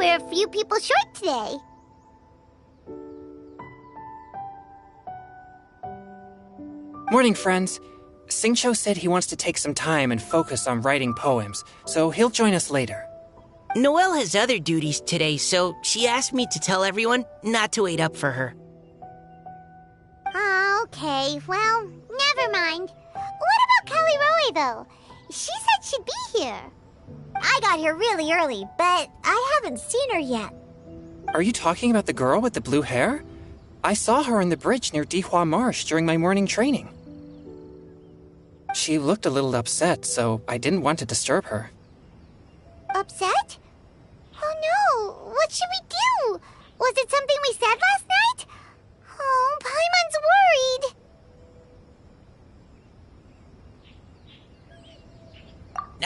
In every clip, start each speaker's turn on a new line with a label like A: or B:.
A: we're a few people short today.
B: Morning, friends. Singcho said he wants to take some time and focus on writing poems, so he'll join us later.
C: Noelle has other duties today, so she asked me to tell everyone not to wait up for her.
A: Oh, okay. Well, never mind. What about Kelly Roy, though? She said she'd be here. I got here really early, but I haven't seen her yet.
B: Are you talking about the girl with the blue hair? I saw her on the bridge near Dihua Marsh during my morning training. She looked a little upset, so I didn't want to disturb her.
A: Upset? Oh no! What should we do? Was it something we said last night? Oh, Paimon's worried.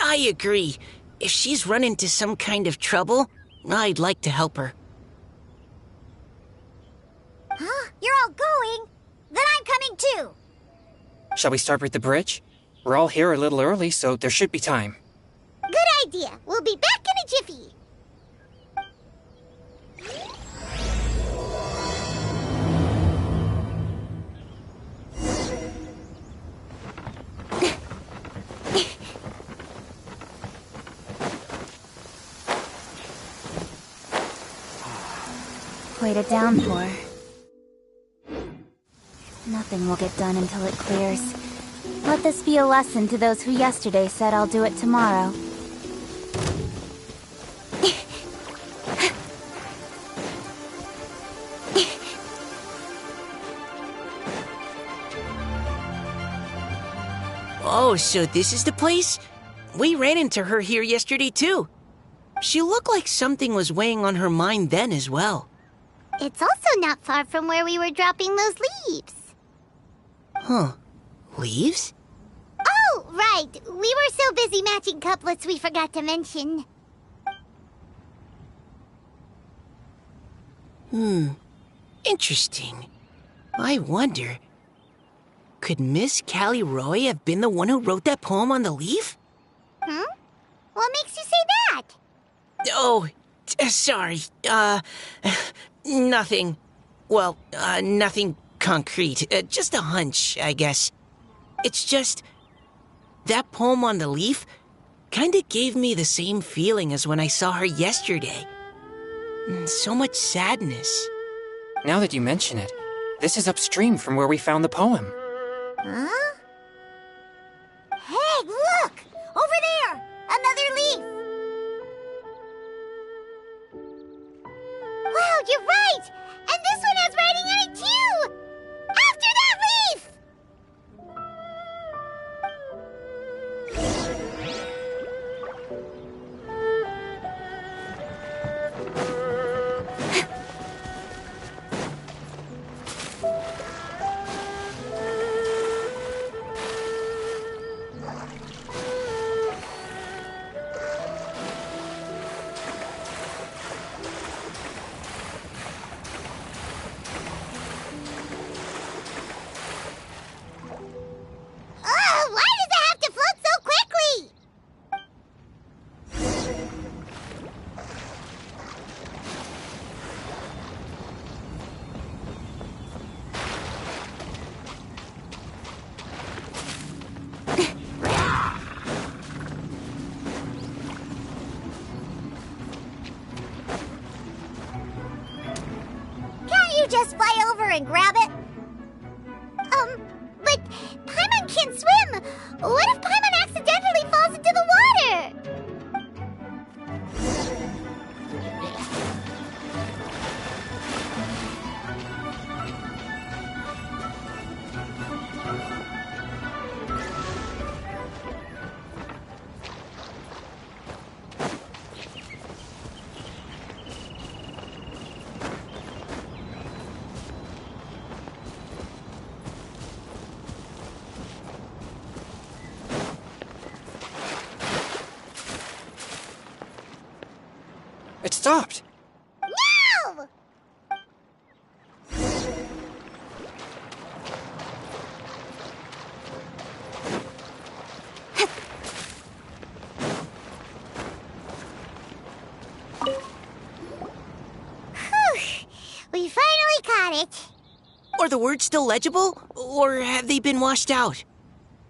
C: I agree. If she's run into some kind of trouble, I'd like to help her.
A: Huh? You're all going? Then I'm coming too.
B: Shall we start with the bridge? We're all here a little early, so there should be time.
A: Good idea. We'll be back in a jiffy.
D: Quite a downpour. Nothing will get done until it clears. Let this be a lesson to those who yesterday said I'll do it tomorrow.
C: Oh, so this is the place? We ran into her here yesterday too. She looked like something was weighing on her mind then as well.
A: It's also not far from where we were dropping those leaves.
C: Huh. Leaves?
A: Oh, right. We were so busy matching couplets we forgot to mention.
C: Interesting. I wonder, could Miss Callie Roy have been the one who wrote that poem on the leaf?
A: Hmm? What makes you say that?
C: Oh, sorry. Nothing. Well, nothing concrete. Just a hunch, I guess. It's just, that poem on the leaf kinda gave me the same feeling as when I saw her yesterday. So much sadness.
B: Now that you mention it, this is upstream from where we found the poem.
A: Huh? Hey, look! Over there! Another leaf! Wow, you're right! And this one has writing on it too! After that leaf! Why does it have to float so quickly? Can't you just fly over and grab it? But Paimon can't swim. What if Paimon accidentally falls into the water?
B: It stopped!
A: No! it.
C: Are the words still legible, or have they been washed out?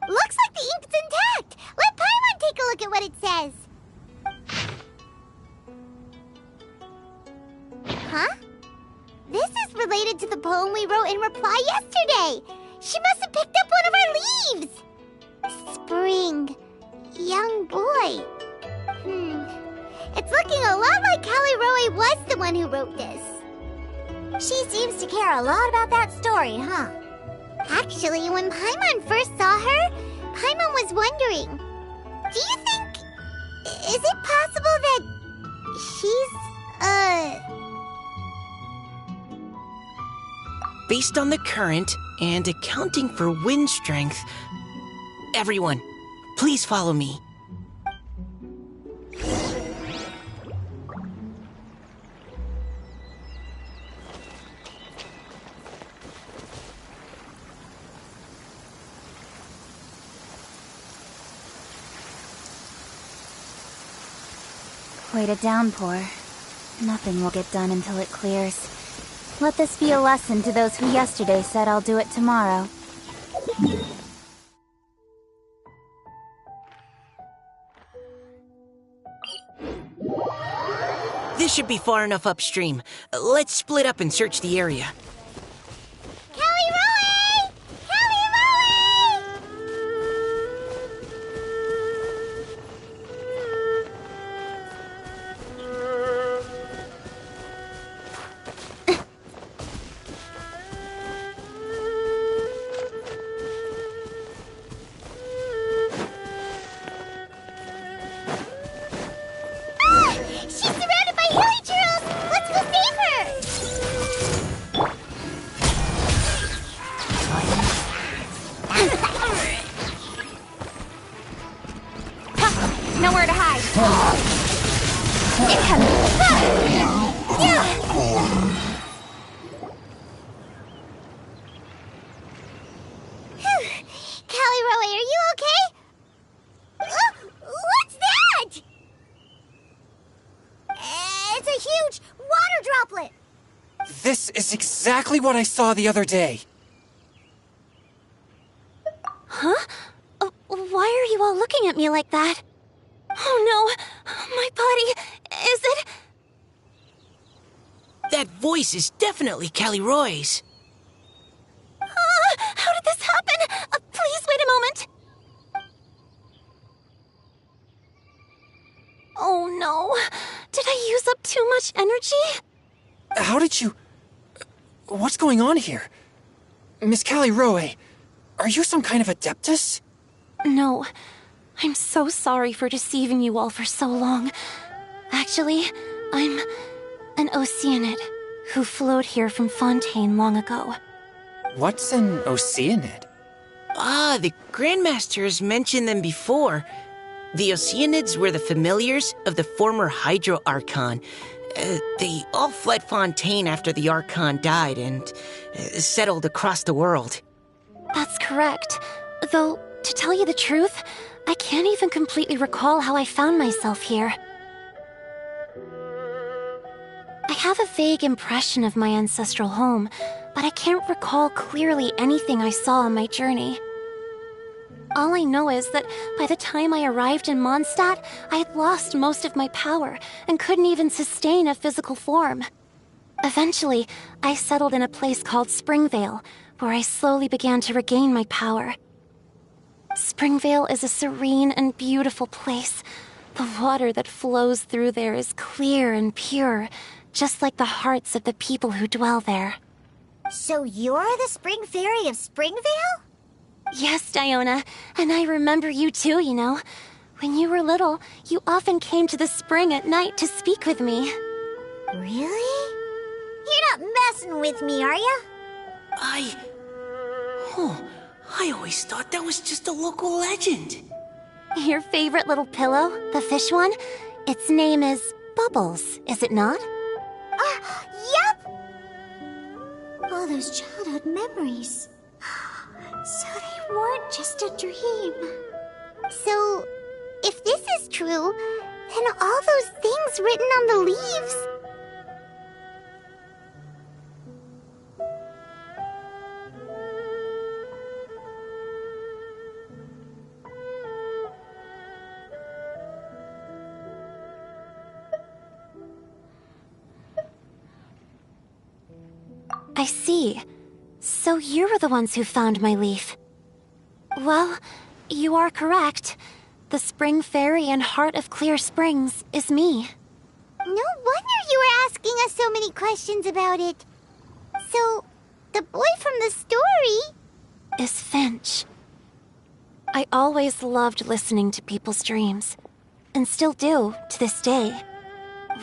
A: Looks like the ink's intact. Let Paimon take a look at what it says. Huh? This is related to the poem we wrote in reply yesterday. She must have picked up one of our leaves. Spring. Young boy. It's looking a lot like Callie Roe was the one who wrote this. She seems to care a lot about that story, huh? Actually, when Paimon first saw her, Paimon was wondering, do you think... is it possible that she's,
C: Based on the current and accounting for wind strength, everyone, please follow me.
D: Wait a downpour. Nothing will get done until it clears. Let this be a lesson to those who yesterday said I'll do it tomorrow.
C: This should be far enough upstream. Let's split up and search the area.
A: Callie Roe! Callie Roe! She's surrounded by hilly churros! Let's go save her!
D: Nowhere to hide.
A: Callie Roe, are you okay? What's that? It's a huge water droplet.
B: This is exactly what I saw the other day.
D: Why are you all looking at me like that? Oh no, my body, is it?
C: That voice is definitely Callie Roy's.
D: How did this happen? Please wait a moment. Oh no, did I use up too much energy?
B: How did you... What's going on here? Miss Callie Roe, are you some kind of adeptus?
D: No, I'm so sorry for deceiving you all for so long. Actually, I'm an Oceanid who flowed here from Fontaine long ago.
B: What's an Oceanid?
C: Ah, the Grandmasters mentioned them before. The Oceanids were the familiars of the former Hydro Archon. They all fled Fontaine after the Archon died and settled across the world.
D: That's correct. Though, to tell you the truth, I can't even completely recall how I found myself here. I have a vague impression of my ancestral home, but I can't recall clearly anything I saw on my journey. All I know is that by the time I arrived in Mondstadt, I had lost most of my power and couldn't even sustain a physical form. Eventually, I settled in a place called Springvale, where I slowly began to regain my power. Springvale is a serene and beautiful place. The water that flows through there is clear and pure, just like the hearts of the people who dwell there.
A: So you're the Spring Fairy of Springvale?
D: Yes, Diona, and I remember you too, you know. When you were little, you often came to the spring at night to speak with me.
A: Really? You're not messing with me, are ya?
C: I always thought that was just a local legend.
D: Your favorite little pillow, the fish one? Its name is Bubbles, is it not?
A: Yep! All those childhood memories. So they weren't just a dream. So, if this is true, then all those things written on the leaves...
D: I see. So you were the ones who found my leaf. Well, you are correct. The Spring Fairy and Heart of Clear Springs is me.
A: No wonder you were asking us so many questions about it. So, the boy from the story
D: is Finch. I always loved listening to people's dreams, and still do to this day.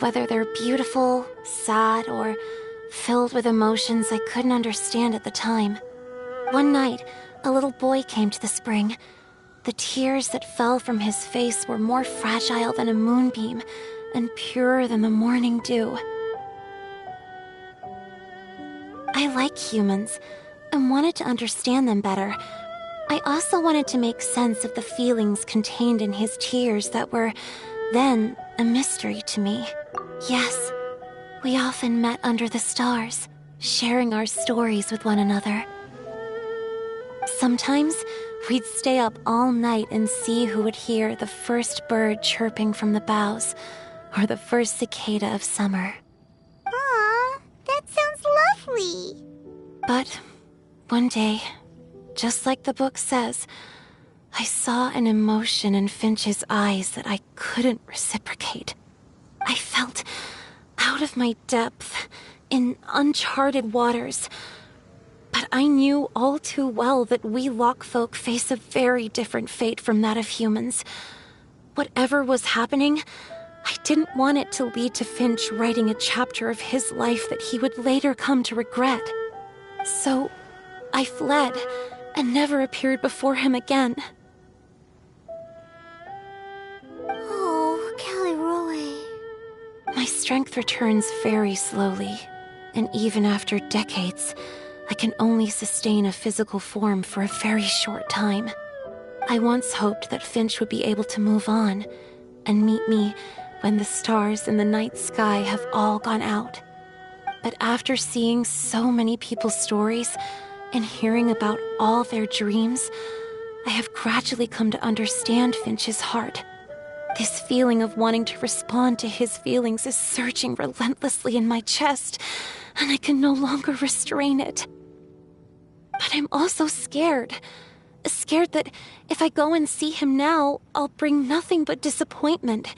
D: Whether they're beautiful, sad, or filled with emotions I couldn't understand at the time. One night, a little boy came to the spring. The tears that fell from his face were more fragile than a moonbeam and purer than the morning dew. I like humans and wanted to understand them better. I also wanted to make sense of the feelings contained in his tears that were, then, a mystery to me. Yes, we often met under the stars, sharing our stories with one another. Sometimes, we'd stay up all night and see who would hear the first bird chirping from the boughs, or the first cicada of summer.
A: Aw, that sounds lovely.
D: But one day, just like the book says, I saw an emotion in Finch's eyes that I couldn't reciprocate. I felt out of my depth, in uncharted waters. But I knew all too well that we Lockfolk face a very different fate from that of humans. Whatever was happening, I didn't want it to lead to Finch writing a chapter of his life that he would later come to regret. So, I fled, and never appeared before him again.
A: Oh, Callie Roy.
D: My strength returns very slowly, and even after decades, I can only sustain a physical form for a very short time. I once hoped that Finch would be able to move on, and meet me when the stars in the night sky have all gone out. But after seeing so many people's stories, and hearing about all their dreams, I have gradually come to understand Finch's heart. This feeling of wanting to respond to his feelings is surging relentlessly in my chest, and I can no longer restrain it. But I'm also scared. Scared that if I go and see him now, I'll bring nothing but disappointment,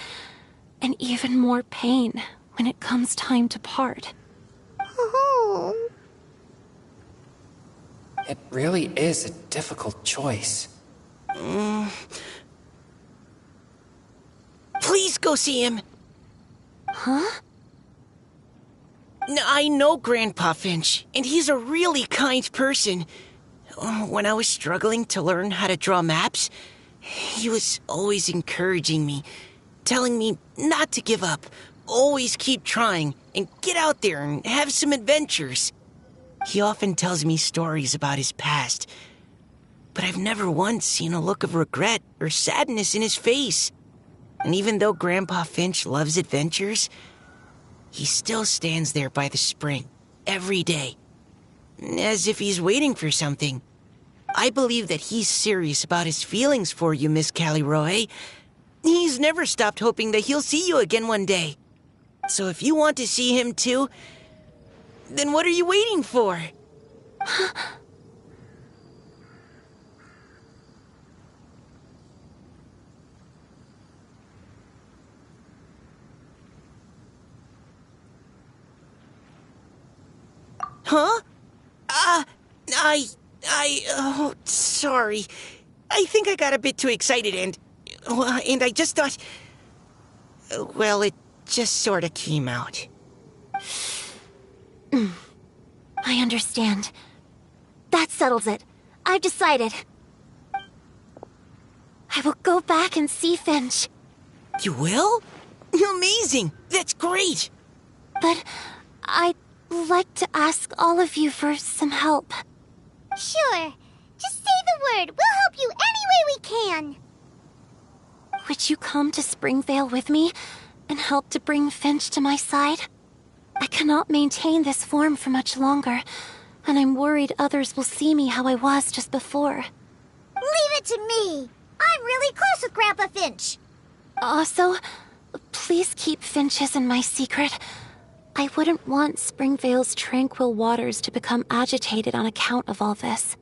D: and even more pain when it comes time to part.
A: Oh.
B: It really is a difficult choice.
C: Please go see him.
D: Huh?
C: I know Grandpa Finch, and he's a really kind person. When I was struggling to learn how to draw maps, he was always encouraging me, telling me not to give up, always keep trying, and get out there and have some adventures. He often tells me stories about his past, but I've never once seen a look of regret or sadness in his face. And even though Grandpa Finch loves adventures, he still stands there by the spring, every day, as if he's waiting for something. I believe that he's serious about his feelings for you, Miss Callie Roy. He's never stopped hoping that he'll see you again one day. So if you want to see him too, then what are you waiting for? Huh? Oh, sorry. I think I got a bit too excited and I just thought, well, it just sort of came out.
D: I understand. That settles it. I've decided. I will go back and see Finch.
C: You will? Amazing! That's great!
D: But I'd like to ask all of you for some help.
A: Sure. Just say the word. We'll help you any way we can.
D: Would you come to Springvale with me and help to bring Finch to my side? I cannot maintain this form for much longer, and I'm worried others will see me how I was just before.
A: Leave it to me. I'm really close with Grandpa Finch.
D: Also, please keep Finch in my secret. I wouldn't want Springvale's tranquil waters to become agitated on account of all this.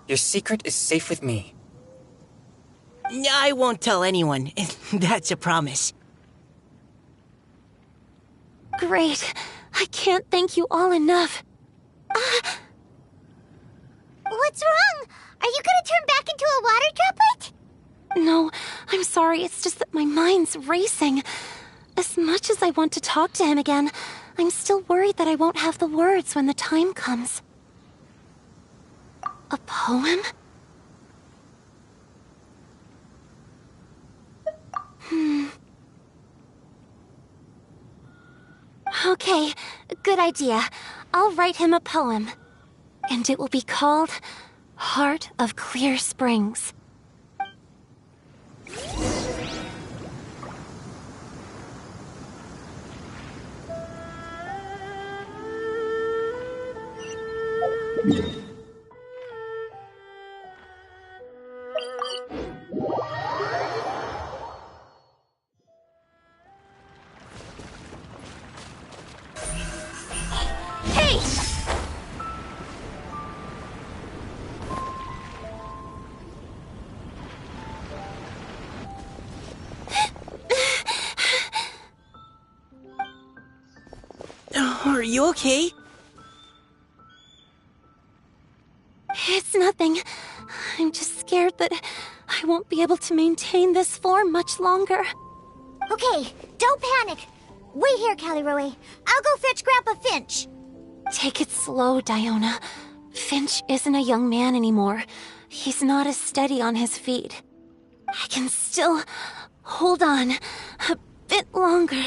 B: Your secret is safe with me.
C: I won't tell anyone. That's a promise.
D: Great. I can't thank you all enough.
A: What's wrong? Are you gonna turn back into a water droplet?
D: No, I'm sorry. It's just that my mind's racing. As much as I want to talk to him again, I'm still worried that I won't have the words when the time comes. A poem? Okay, good idea. I'll write him a poem. And it will be called Heart of Clear Springs. Hey!
C: Are you okay?
D: It's nothing. I'm just scared that I won't be able to maintain this form much longer.
A: Okay, don't panic. Wait here, Caliroe. I'll go fetch Grandpa Finch.
D: Take it slow, Diona. Finch isn't a young man anymore. He's not as steady on his feet. I can still hold on a bit longer.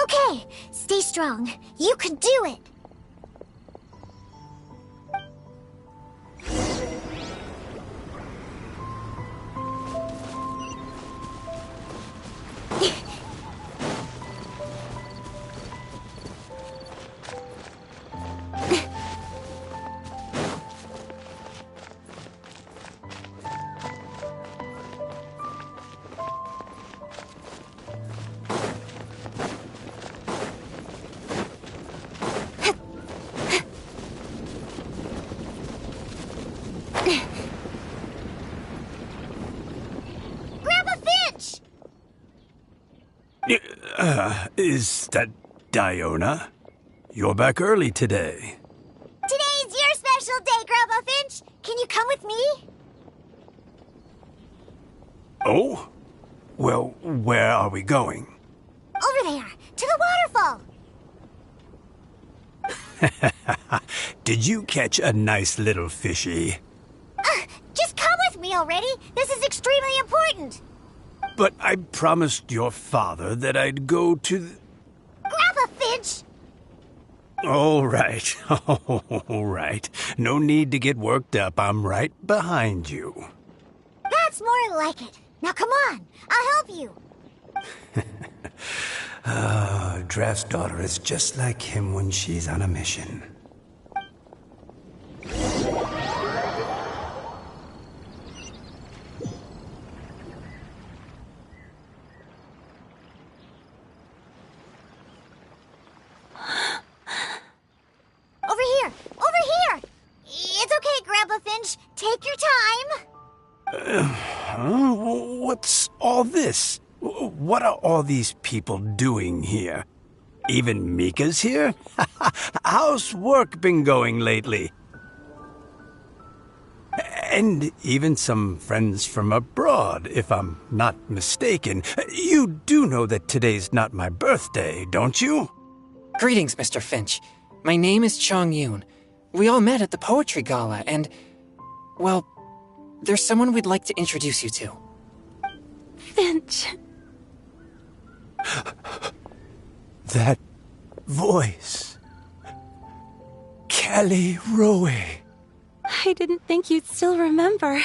A: Okay, stay strong. You can do it. Grandpa Finch!
E: Is that Diona? You're back early today.
A: Today's your special day, Grandpa Finch. Can you come with me?
E: Oh? Well, where are we going?
A: Over there, to the waterfall.
E: Did you catch a nice little fishy?
A: Just come with me already. This is extremely important.
E: But I promised your father that I'd go to
A: Grandpa Finch!
E: All right. All right. No need to get worked up. I'm right behind you.
A: That's more like it. Now come on, I'll help you.
E: Draft's daughter is just like him when she's on a mission.
A: Over here! Over here! It's okay, Grandpa Finch. Take your time.
E: What's all this? What are all these people doing here? Even Mika's here? How's work been going lately? And even some friends from abroad, if I'm not mistaken. You do know that today's not my birthday, don't you?
B: Greetings, Mr. Finch. My name is Chong Yoon. We all met at the poetry gala, and, well, there's someone we'd like to introduce you to.
D: Finch.
E: That voice. Callie Rowe.
D: I didn't think you'd still remember.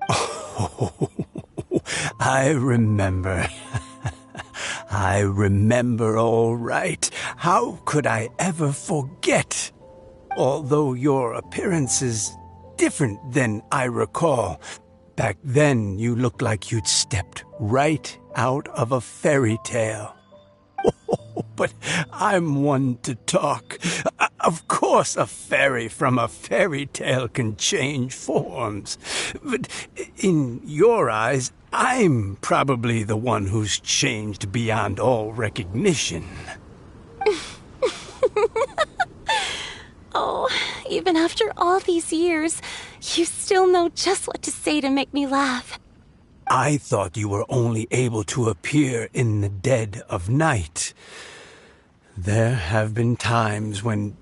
E: Oh, I remember. I remember all right. How could I ever forget? Although your appearance is different than I recall. Back then, you looked like you'd stepped right out of a fairy tale. Oh, but I'm one to talk. Of course, a fairy from a fairy tale can change forms. But in your eyes, I'm probably the one who's changed beyond all recognition.
D: Oh, even after all these years, you still know just what to say to make me laugh.
E: I thought you were only able to appear in the dead of night. There have been times when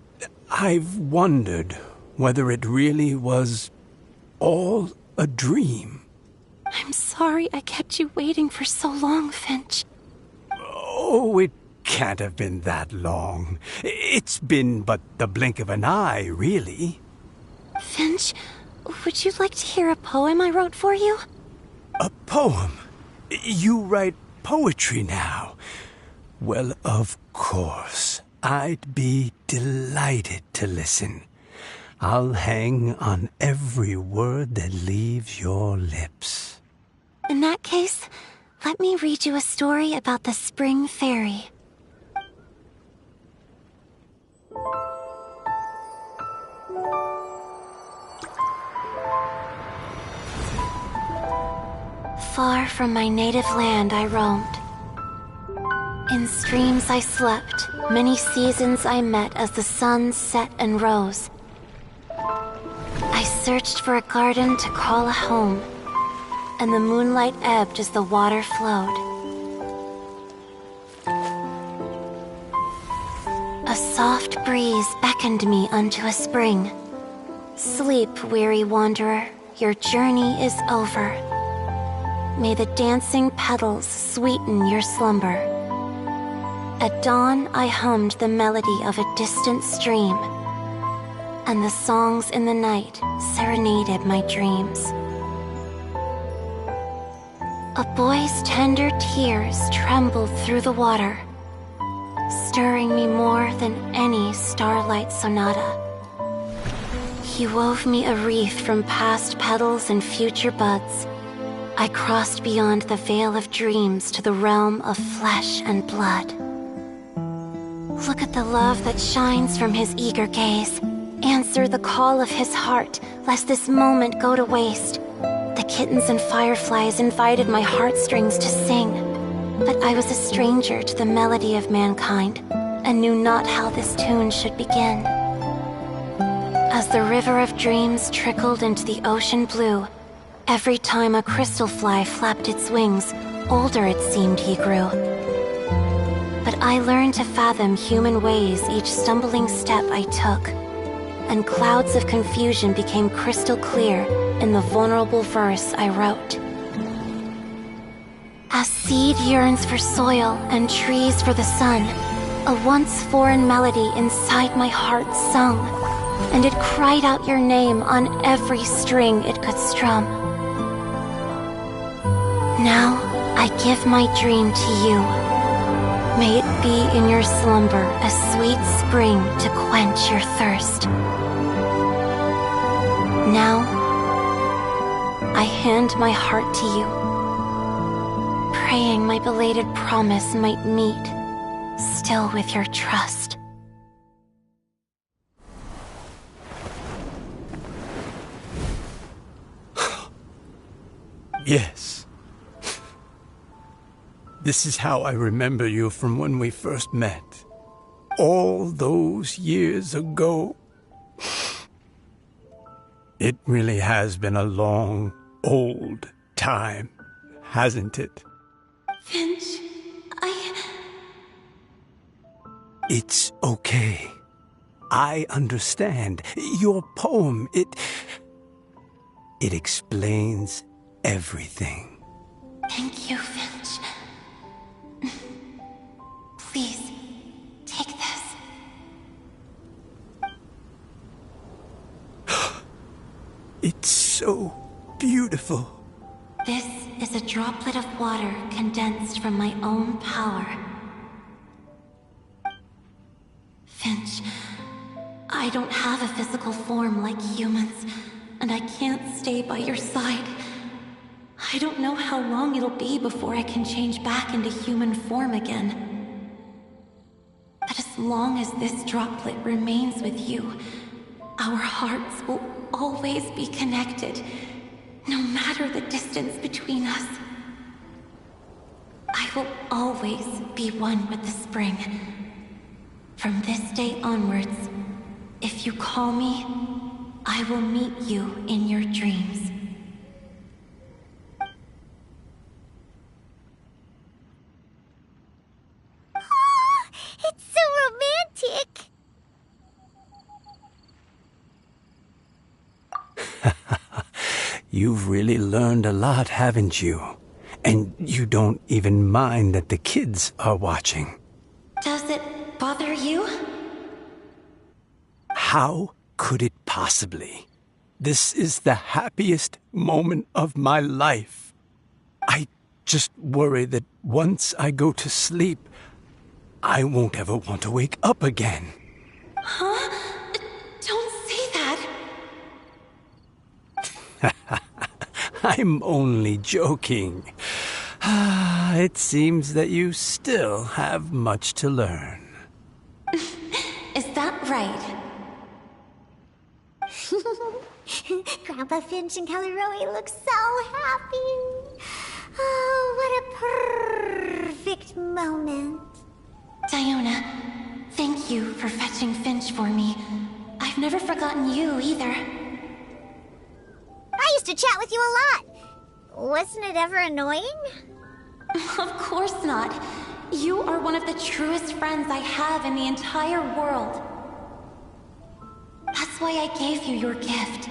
E: I've wondered whether it really was all a dream.
D: I'm sorry I kept you waiting for so long, Finch.
E: Oh, it can't have been that long. It's been but the blink of an eye, really.
D: Finch, would you like to hear a poem I wrote for you?
E: A poem? You write poetry now? Well, of course. I'd be delighted to listen. I'll hang on every word that leaves your lips.
D: In that case, let me read you a story about the Spring Fairy. Far from my native land I roamed. In streams I slept, many seasons I met as the sun set and rose. I searched for a garden to call a home, and the moonlight ebbed as the water flowed. A soft breeze beckoned me unto a spring. Sleep, weary wanderer, your journey is over. May the dancing petals sweeten your slumber. At dawn, I hummed the melody of a distant stream, and the songs in the night serenaded my dreams. A boy's tender tears trembled through the water, stirring me more than any starlight sonata. He wove me a wreath from past petals and future buds. I crossed beyond the veil of dreams to the realm of flesh and blood. Look at the love that shines from his eager gaze. Answer the call of his heart, lest this moment go to waste. The kittens and fireflies invited my heartstrings to sing, but I was a stranger to the melody of mankind, and knew not how this tune should begin. As the river of dreams trickled into the ocean blue, every time a crystal fly flapped its wings, older it seemed he grew. But I learned to fathom human ways each stumbling step I took, and clouds of confusion became crystal clear in the vulnerable verse I wrote. As seed yearns for soil and trees for the sun, a once foreign melody inside my heart sung, and it cried out your name on every string it could strum. Now I give my dream to you. May it be in your slumber a sweet spring to quench your thirst. Now, I hand my heart to you, praying my belated promise might meet, still with your trust.
E: Yes. This is how I remember you from when we first met. All those years ago. It really has been a long, old time, hasn't it?
D: Finch,
E: It's okay. I understand. Your poem, it explains everything.
D: Thank you, Finch. Please, take this.
E: It's so beautiful.
D: This is a droplet of water condensed from my own power. Finch, I don't have a physical form like humans, and I can't stay by your side. I don't know how long it'll be before I can change back into human form again. But as long as this droplet remains with you, our hearts will always be connected, no matter the distance between us. I will always be one with the spring. From this day onwards, if you call me, I will meet you in your dreams.
A: Oh, it's so romantic!
E: You've really learned a lot, haven't you? And you don't even mind that the kids are watching.
D: Does it bother you?
E: How could it possibly? This is the happiest moment of my life. I just worry that once I go to sleep, I won't ever want to wake up again.
D: Huh? Don't say that.
E: I'm only joking. It seems that you still have much to learn.
D: Is that right?
A: Grandpa Finch and Kelly look so happy. Oh, what a perfect moment.
D: Diona, thank you for fetching Finch for me. I've never forgotten you either.
A: I used to chat with you a lot. Wasn't it ever annoying?
D: Of course not. You are one of the truest friends I have in the entire world. That's why I gave you your gift,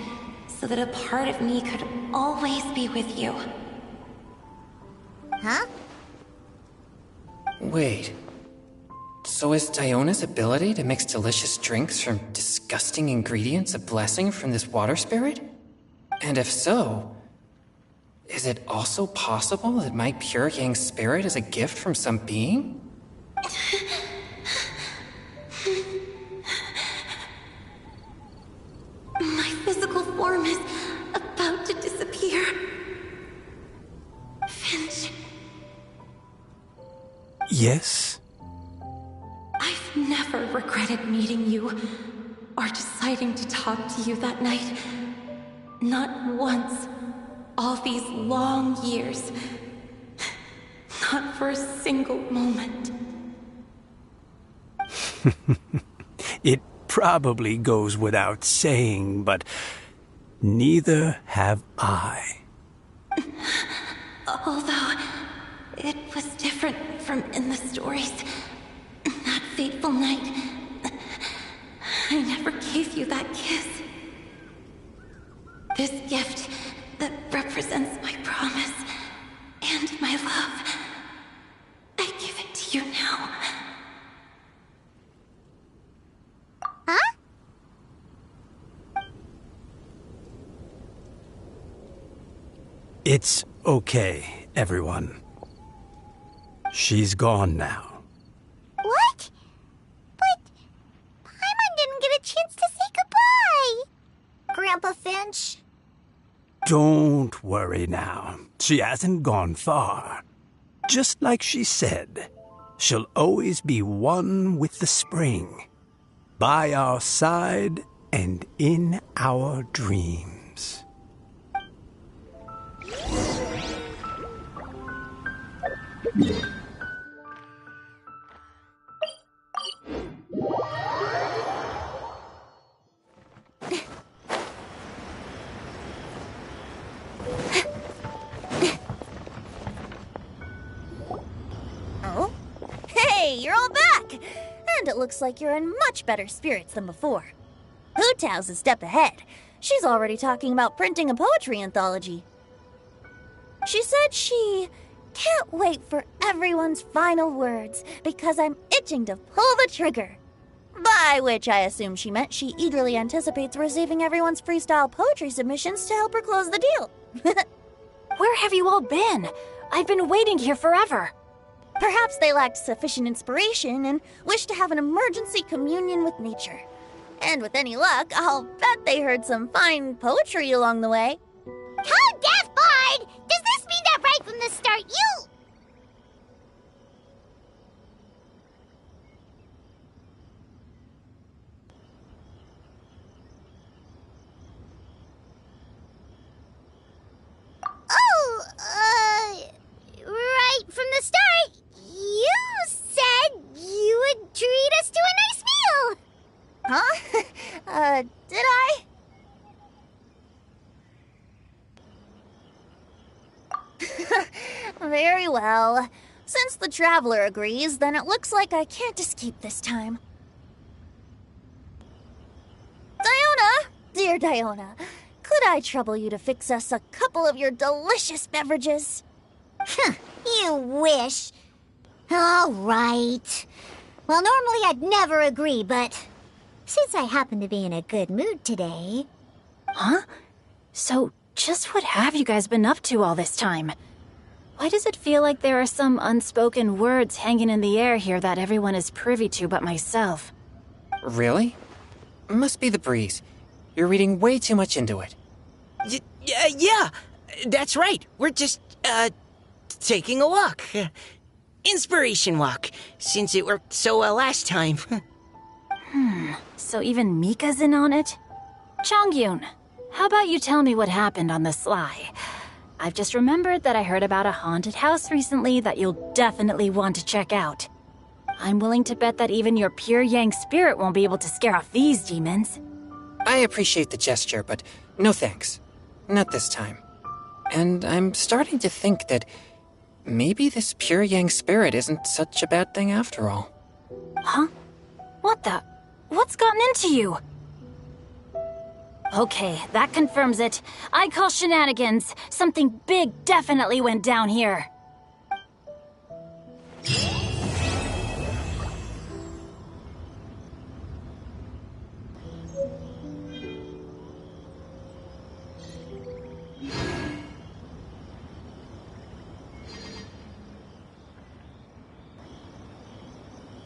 D: so that a part of me could always be with you.
A: Huh?
B: Wait. So is Diona's ability to mix delicious drinks from disgusting ingredients a blessing from this water spirit? And if so, is it also possible that my pure yang spirit is a gift from some being?
D: My physical form is about to disappear. Finch,
E: Yes?
D: I've never regretted meeting you or deciding to talk to you that night. Not once. All these long years. Not for a single moment.
E: It probably goes without saying, but neither have I.
D: Although, it was different from in the stories. That fateful night, I never gave you that kiss. This gift that represents my promise and my love, I give it to you now.
A: Huh?
E: It's okay, everyone. She's gone now.
A: What? But Paimon didn't get a chance to say goodbye. Grandpa Finch.
E: Don't worry now. She hasn't gone far. Just like she said, she'll always be one with the spring. By our side and in our dreams.
F: Oh? Hey, you're all back! And it looks like you're in much better spirits than before. Hu Tao's a step ahead. She's already talking about printing a poetry anthology. She said she can't wait for everyone's final words because I'm itching to pull the trigger. By which I assume she meant she eagerly anticipates receiving everyone's freestyle poetry submissions to help her close the deal.
G: Where have you all been? I've been waiting here forever.
F: Perhaps they lacked sufficient inspiration and wished to have an emergency communion with nature. And with any luck, I'll bet they heard some fine poetry along the way.
A: Code Death Bard! Does this mean that right from the start you... Right from the start, you said you would treat us to a nice meal!
F: Huh? Did I? Very well. Since the Traveler agrees, then it looks like I can't escape this time. Diona! Dear Diona, could I trouble you to fix us a couple of your delicious beverages?
A: You wish. All right. Well, normally I'd never agree, but since I happen to be in a good mood today...
G: Huh? So, just what have you guys been up to all this time? Why does it feel like there are some unspoken words hanging in the air here that everyone is privy to but myself?
B: Really? Must be the breeze. You're reading way too much into it.
C: Yeah, that's right. We're just, taking a walk. Inspiration walk, since it worked so well last time.
G: So even Mika's in on it? Chongyun, how about you tell me what happened on the sly? I've just remembered that I heard about a haunted house recently that you'll definitely want to check out. I'm willing to bet that even your pure Yang spirit won't be able to scare off these demons.
B: I appreciate the gesture, but no thanks. Not this time. And I'm starting to think that maybe this pure Yang spirit isn't such a bad thing after all.
G: Huh? What the? What's gotten into you? Okay, that confirms it. I call shenanigans. Something big definitely went down here.